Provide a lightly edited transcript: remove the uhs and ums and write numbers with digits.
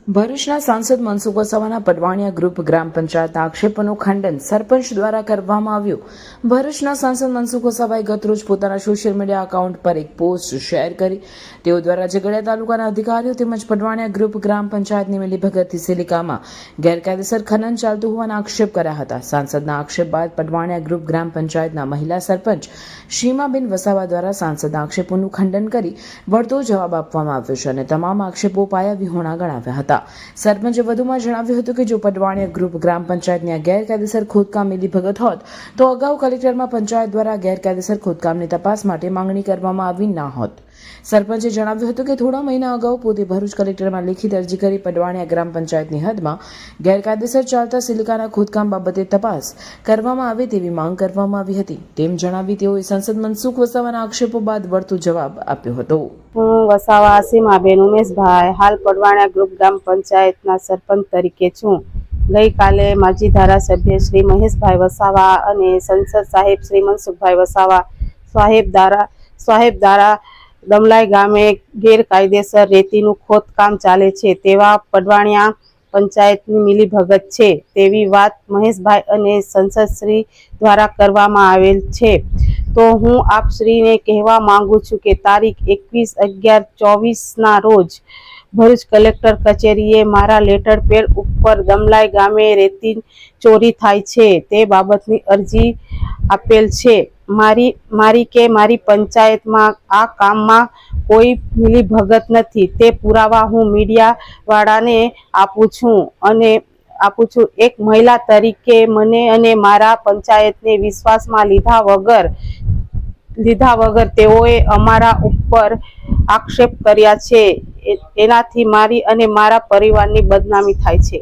ભરૂચના સાંસદ મનસુખ વસાવાના પડવાણિયા ગ્રુપ ગ્રામ પંચાયતના આક્ષેપોનું ખંડન સરપંચ દ્વારા કરવામાં આવ્યું। ભરૂચના સાંસદ મનસુખ વસાવાએ ગતરોજ પોતાના સોશિયલ મીડિયા એકાઉન્ટ પર એક પોસ્ટ શેર કરી તેઓ દ્વારા ઝઘડિયા તાલુકાના અધિકારીઓ તેમજ પડવાણિયા ગ્રુપ ગ્રામ પંચાયતની મિલીભગતથી સિલિકામાં ગેરકાયદેસર ખનન ચાલતું હોવાના આક્ષેપ કર્યા હતા। સાંસદના આક્ષેપ બાદ પડવાણિયા ગ્રુપ ગ્રામ પંચાયતના મહિલા સરપંચ સીમાબેન વસાવા દ્વારા સાંસદના આક્ષેપોનું ખંડન કરી વળતો જવાબ આપવામાં આવ્યો છે અને તમામ આક્ષેપો પાયા વિહોણા ગણાવ્યા હતા। સરપંચે વધુમાં જણાવ્યું હતું કે જો પડવાણિયા ગ્રુપ ગ્રામ પંચાયતની આ ગેરકાયદેસર ખોદકામ મિલીભગત હોત તો અગાઉ કલેક્ટરમાં પંચાયત દ્વારા ગેરકાયદેસર ખોદકામની તપાસ માટે માંગણી કરવામાં આવી ન હોત। સરપંચે જણાવ્યું હતું કે થોડા મહિના અગાઉ પોતે ભરૂચ કલેક્ટરમાં લેખિત અરજી કરી પડવાણિયા ગ્રામ પંચાયતની હદમાં ગેરકાયદેસર ચાલતા સિલિકાના ખોદકામ બાબતે તપાસ કરવામાં આવે તેવી માંગ કરવામાં આવી હતી। તેમ જણાવી તેઓએ સાંસદ મનસુખ વસાવાના આક્ષેપો બાદ વળતો જવાબ આપ્યો હતો। હું વસાવા સીમાબેન ઉમેશભાઈ હાલ પડવાણિયા ગ્રુપ ગ્રામ પંચાયતના સરપંચ તરીકે છું। ગઈકાલે માજી ધારાસભ્ય શ્રી મહેશભાઈ વસાવા અને સંસદ સાહેબ શ્રી મનસુખભાઈ વસાવા સાહેબ દ્વારા દમલાઈ ગામે ગેરકાયદેસર રેતીનું ખોદકામ ચાલે છે તેવા પડવાણિયા પંચાયતની મિલીભગત છે તેવી વાત મહેશભાઈ અને સંસદશ્રી દ્વારા કરવામાં આવેલ છે। તો હું આપશ્રીને કહેવા માંગુ છું કે તારીખ 21/11/24 ના રોજ ભરૂચ કલેક્ટર કચેરીએ મારા લેટર પેડ ઉપર દમલાઈ ગામે રેતી ચોરી થાય છે તે બાબતની અરજી આપેલ છે। મારી પંચાયતમાં આ કામમાં કોઈ મિલીભગત નથી તે પુરાવા હું મીડિયા વાળાને આપું છું। એક મહિલા તરીકે મને અને મારા પંચાયતને વિશ્વાસમાં લીધા વગર તેઓએ અમારા ઉપર આક્ષેપ કર્યા છે। એનાથી મારી અને મારા પરિવારની બદનામી થાય છે।